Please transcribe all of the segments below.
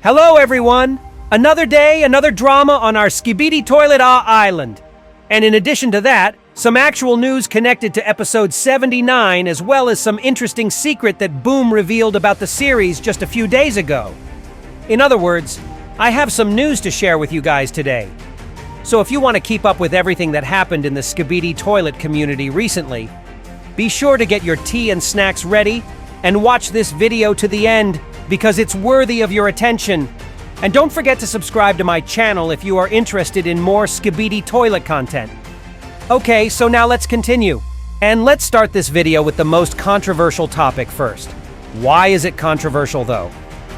Hello everyone! Another day, another drama on our Skibidi Toilet Island. And in addition to that, some actual news connected to episode 79, as well as some interesting secret that Boom revealed about the series just a few days ago. In other words, I have some news to share with you guys today. So if you want to keep up with everything that happened in the Skibidi Toilet community recently, be sure to get your tea and snacks ready and watch this video to the end, because it's worthy of your attention. And don't forget to subscribe to my channel if you are interested in more Skibidi Toilet content. Okay, so now let's continue. And let's start this video with the most controversial topic first. Why is it controversial though?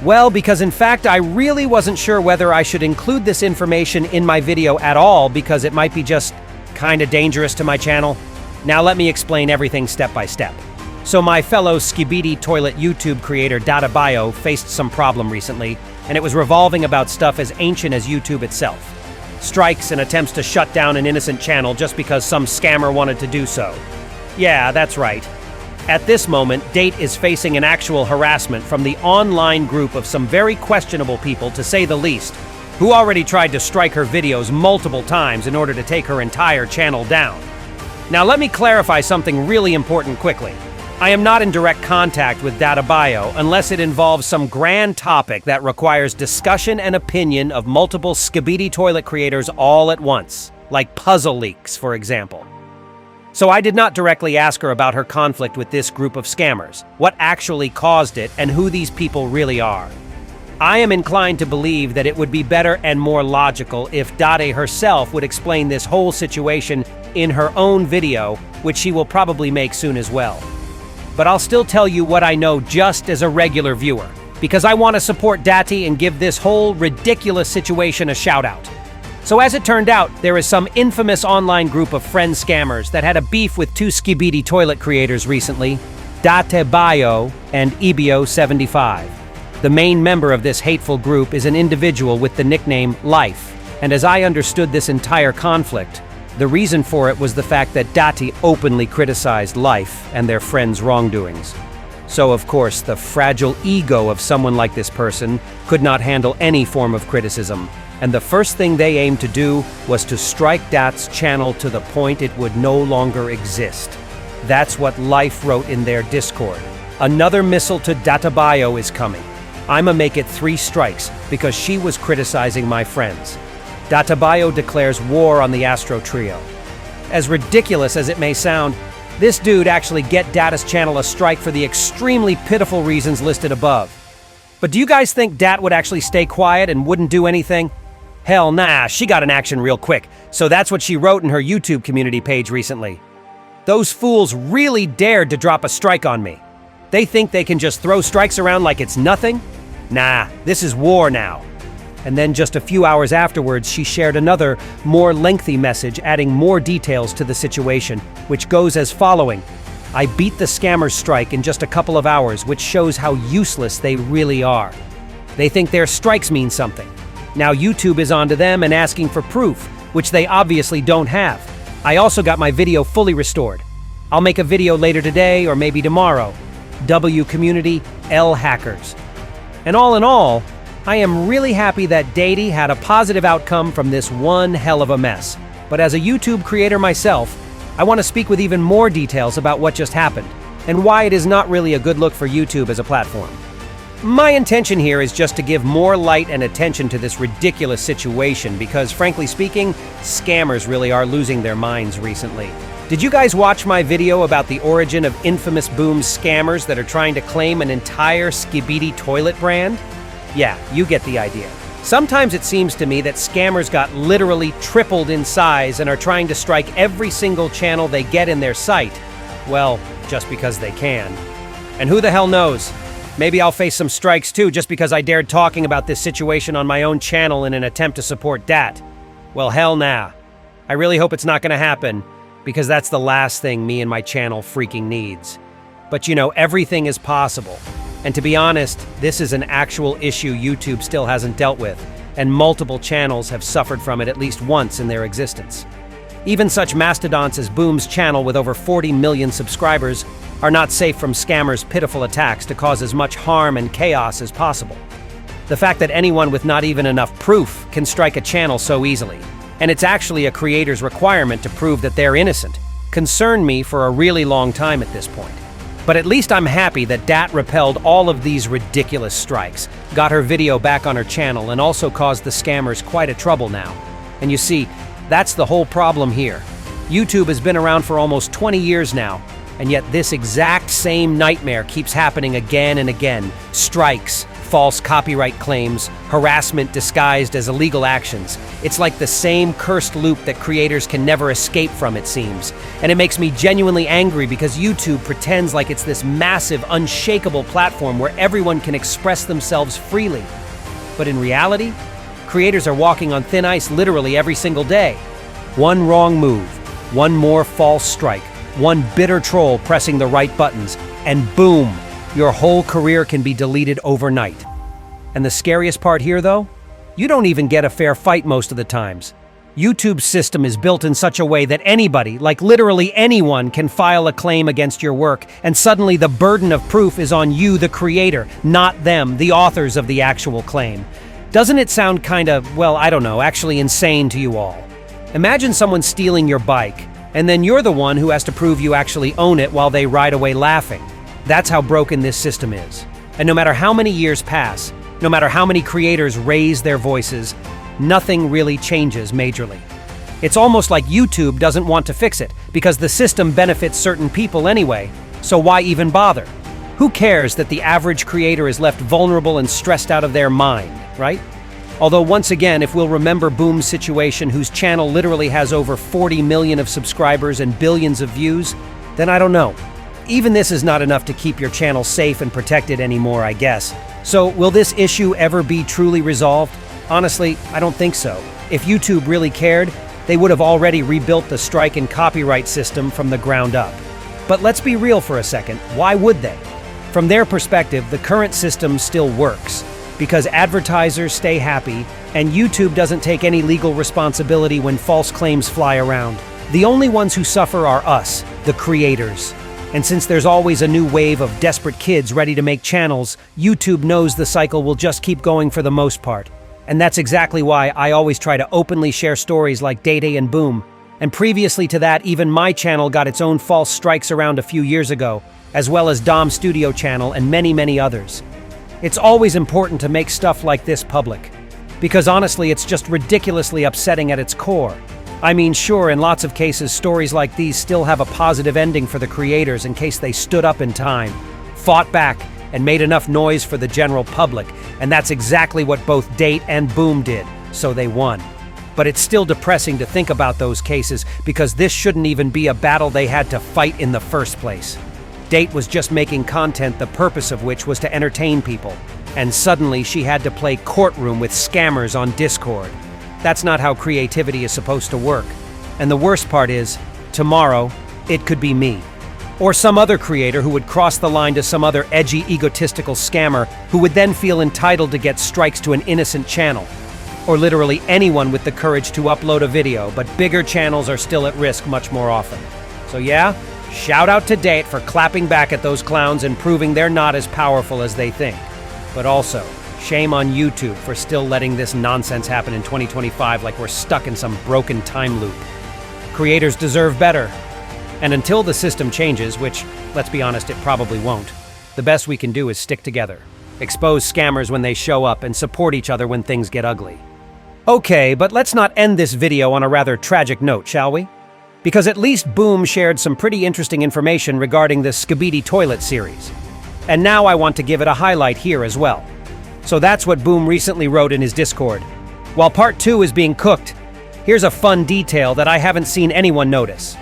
Well, because in fact I really wasn't sure whether I should include this information in my video at all, because it might be just kinda dangerous to my channel. Now let me explain everything step by step. So my fellow Skibidi Toilet YouTube creator Databio faced some problem recently, and it was revolving about stuff as ancient as YouTube itself. Strikes and attempts to shut down an innocent channel just because some scammer wanted to do so. Yeah, that's right. At this moment, Date is facing an actual harassment from the online group of some very questionable people, to say the least, who already tried to strike her videos multiple times in order to take her entire channel down. Now let me clarify something really important quickly. I am not in direct contact with Databio unless it involves some grand topic that requires discussion and opinion of multiple Skibidi Toilet creators all at once, like puzzle leaks, for example. So I did not directly ask her about her conflict with this group of scammers, what actually caused it, and who these people really are. I am inclined to believe that it would be better and more logical if Date herself would explain this whole situation in her own video, which she will probably make soon as well. But I'll still tell you what I know just as a regular viewer, because I want to support Dati and give this whole ridiculous situation a shout out. So as it turned out, there is some infamous online group of friend scammers that had a beef with two Skibidi Toilet creators recently, Databio and Ebio75. The main member of this hateful group is an individual with the nickname Life, and as I understood this entire conflict, the reason for it was the fact that Dati openly criticized Life and their friends' wrongdoings. So of course, the fragile ego of someone like this person could not handle any form of criticism, and the first thing they aimed to do was to strike Dat's channel to the point it would no longer exist. That's what Life wrote in their Discord. Another missile to Databio is coming. I'ma make it 3 strikes because she was criticizing my friends. Databio declares war on the Astro Trio. As ridiculous as it may sound, this dude actually get Data's channel a strike for the extremely pitiful reasons listed above. But do you guys think Dat would actually stay quiet and wouldn't do anything? Hell nah, she got in action real quick, so that's what she wrote in her YouTube community page recently. Those fools really dared to drop a strike on me. They think they can just throw strikes around like it's nothing? Nah, this is war now. And then just a few hours afterwards, she shared another, more lengthy message adding more details to the situation, which goes as following. I beat the scammer's strike in just a couple of hours, which shows how useless they really are. They think their strikes mean something. Now YouTube is onto them and asking for proof, which they obviously don't have. I also got my video fully restored. I'll make a video later today or maybe tomorrow. W community, L hackers. And all in all, I am really happy that Dati had a positive outcome from this one hell of a mess. But as a YouTube creator myself, I want to speak with even more details about what just happened, and why it is not really a good look for YouTube as a platform. My intention here is just to give more light and attention to this ridiculous situation because, frankly speaking, scammers really are losing their minds recently. Did you guys watch my video about the origin of infamous Boom scammers that are trying to claim an entire Skibidi Toilet brand? Yeah, you get the idea. Sometimes it seems to me that scammers got literally tripled in size and are trying to strike every single channel they get in their sight. Well, just because they can. And who the hell knows? Maybe I'll face some strikes too just because I dared talking about this situation on my own channel in an attempt to support Dat. Well, hell nah. I really hope it's not gonna happen, because that's the last thing me and my channel freaking needs. But you know, everything is possible. And to be honest, this is an actual issue YouTube still hasn't dealt with, and multiple channels have suffered from it at least once in their existence. Even such mastodonts as Boom's channel with over 40 million subscribers are not safe from scammers' pitiful attacks to cause as much harm and chaos as possible. The fact that anyone with not even enough proof can strike a channel so easily, and it's actually a creator's requirement to prove that they're innocent, concerned me for a really long time at this point. But at least I'm happy that Dat repelled all of these ridiculous strikes, got her video back on her channel, and also caused the scammers quite a trouble now. And you see, that's the whole problem here. YouTube has been around for almost 20 years now, and yet this exact same nightmare keeps happening again and again. Strikes, false copyright claims, harassment disguised as illegal actions. It's like the same cursed loop that creators can never escape from, it seems. And it makes me genuinely angry because YouTube pretends like it's this massive, unshakable platform where everyone can express themselves freely. But in reality, creators are walking on thin ice literally every single day. One wrong move, one more false strike, one bitter troll pressing the right buttons, and boom! Your whole career can be deleted overnight. And the scariest part here, though? You don't even get a fair fight most of the times. YouTube's system is built in such a way that anybody, like literally anyone, can file a claim against your work, and suddenly the burden of proof is on you, the creator, not them, the authors of the actual claim. Doesn't it sound kinda, well, I don't know, actually insane to you all? Imagine someone stealing your bike, and then you're the one who has to prove you actually own it while they ride away laughing. That's how broken this system is. And no matter how many years pass, no matter how many creators raise their voices, nothing really changes majorly. It's almost like YouTube doesn't want to fix it, because the system benefits certain people anyway, so why even bother? Who cares that the average creator is left vulnerable and stressed out of their mind, right? Although once again, if we'll remember Boom's situation, whose channel literally has over 40 million of subscribers and billions of views, then I don't know. Even this is not enough to keep your channel safe and protected anymore, I guess. So, will this issue ever be truly resolved? Honestly, I don't think so. If YouTube really cared, they would have already rebuilt the strike and copyright system from the ground up. But let's be real for a second, why would they? From their perspective, the current system still works, because advertisers stay happy, and YouTube doesn't take any legal responsibility when false claims fly around. The only ones who suffer are us, the creators. And since there's always a new wave of desperate kids ready to make channels, YouTube knows the cycle will just keep going for the most part. And that's exactly why I always try to openly share stories like Databio and Boom. And previously to that, even my channel got its own false strikes around a few years ago, as well as Dom's Studio channel and many others. It's always important to make stuff like this public, because honestly, it's just ridiculously upsetting at its core. I mean, sure, in lots of cases, stories like these still have a positive ending for the creators in case they stood up in time, fought back, and made enough noise for the general public, and that's exactly what both Date and Boom did, so they won. But it's still depressing to think about those cases because this shouldn't even be a battle they had to fight in the first place. Date was just making content the purpose of which was to entertain people, and suddenly she had to play courtroom with scammers on Discord. That's not how creativity is supposed to work. And the worst part is, tomorrow, it could be me. Or some other creator who would cross the line to some other edgy, egotistical scammer who would then feel entitled to get strikes to an innocent channel. Or literally anyone with the courage to upload a video, but bigger channels are still at risk much more often. So yeah, shout out to Date for clapping back at those clowns and proving they're not as powerful as they think. But also, shame on YouTube for still letting this nonsense happen in 2025 like we're stuck in some broken time loop. Creators deserve better. And until the system changes, which, let's be honest, it probably won't, the best we can do is stick together, expose scammers when they show up, and support each other when things get ugly. Okay, but let's not end this video on a rather tragic note, shall we? Because at least Boom shared some pretty interesting information regarding the Skibidi Toilet series. And now I want to give it a highlight here as well. So that's what Boom recently wrote in his Discord. While part 2 is being cooked, here's a fun detail that I haven't seen anyone notice.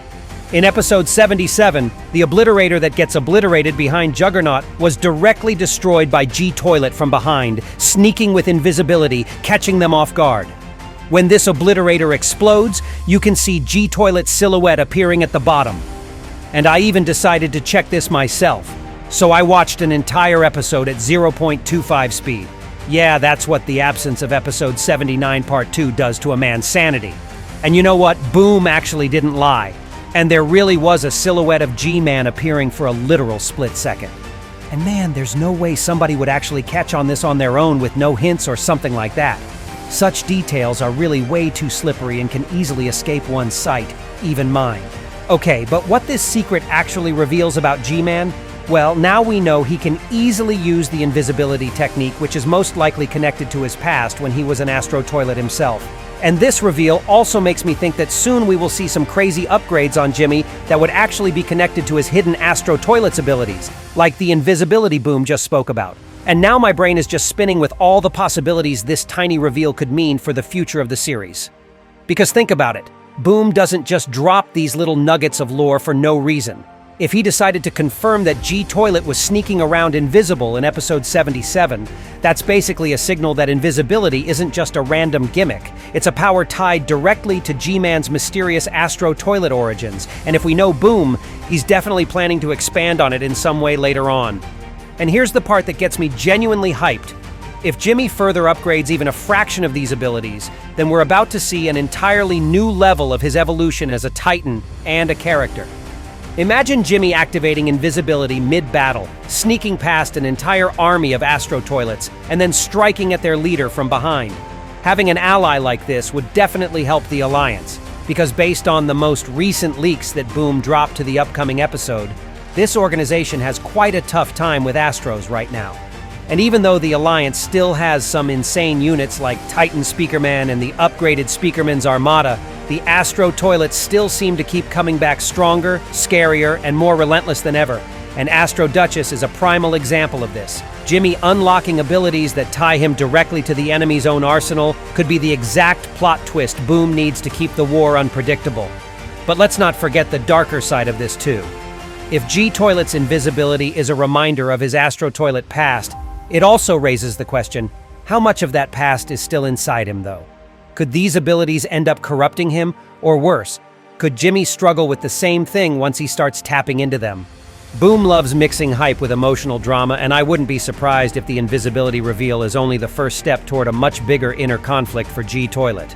In episode 77, the obliterator that gets obliterated behind Juggernaut was directly destroyed by G-Toilet from behind, sneaking with invisibility, catching them off guard. When this obliterator explodes, you can see G-Toilet's silhouette appearing at the bottom. And I even decided to check this myself, so I watched an entire episode at 0.25 speed. Yeah, that's what the absence of episode 79 part 2 does to a man's sanity. And you know what? Boom actually didn't lie. And there really was a silhouette of G-Man appearing for a literal split second. And man, there's no way somebody would actually catch on this on their own with no hints or something like that. Such details are really way too slippery and can easily escape one's sight, even mine. Okay, but what this secret actually reveals about G-Man? Well, now we know he can easily use the invisibility technique, which is most likely connected to his past when he was an Astro Toilet himself. And this reveal also makes me think that soon we will see some crazy upgrades on Jimmy that would actually be connected to his hidden Astro Toilet's abilities, like the invisibility Boom just spoke about. And now my brain is just spinning with all the possibilities this tiny reveal could mean for the future of the series. Because think about it, Boom doesn't just drop these little nuggets of lore for no reason. If he decided to confirm that G-Toilet was sneaking around invisible in episode 77, that's basically a signal that invisibility isn't just a random gimmick. It's a power tied directly to G-Man's mysterious Astro Toilet origins, and if we know Boom, he's definitely planning to expand on it in some way later on. And here's the part that gets me genuinely hyped. If Jimmy further upgrades even a fraction of these abilities, then we're about to see an entirely new level of his evolution as a Titan and a character. Imagine Jimmy activating invisibility mid-battle, sneaking past an entire army of Astro Toilets, and then striking at their leader from behind. Having an ally like this would definitely help the Alliance, because based on the most recent leaks that Boom dropped to the upcoming episode, this organization has quite a tough time with Astros right now. And even though the Alliance still has some insane units like Titan Speakerman and the upgraded Speakerman's Armada, the Astro Toilets still seem to keep coming back stronger, scarier, and more relentless than ever. And Astro Duchess is a primal example of this. Jimmy unlocking abilities that tie him directly to the enemy's own arsenal could be the exact plot twist Boom needs to keep the war unpredictable. But let's not forget the darker side of this too. If G-Toilet's invisibility is a reminder of his Astro Toilet past, it also raises the question, how much of that past is still inside him though? Could these abilities end up corrupting him, or worse, could Jimmy struggle with the same thing once he starts tapping into them? Boom loves mixing hype with emotional drama, and I wouldn't be surprised if the invisibility reveal is only the first step toward a much bigger inner conflict for G-Toilet.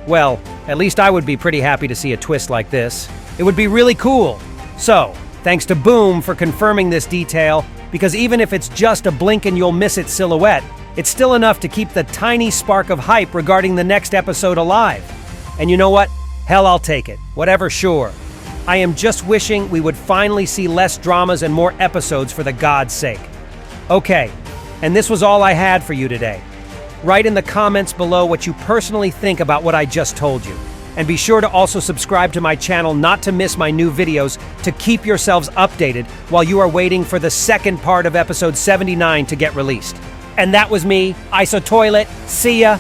Well, at least I would be pretty happy to see a twist like this. It would be really cool. So, thanks to Boom for confirming this detail, because even if it's just a blink and you'll miss it silhouette, it's still enough to keep the tiny spark of hype regarding the next episode alive. And you know what? Hell, I'll take it. Whatever, sure. I am just wishing we would finally see less dramas and more episodes for the God's sake. Okay, and this was all I had for you today. Write in the comments below what you personally think about what I just told you. And be sure to also subscribe to my channel not to miss my new videos to keep yourselves updated while you are waiting for the second part of episode 79 to get released. And that was me, ISOTOILET. See ya!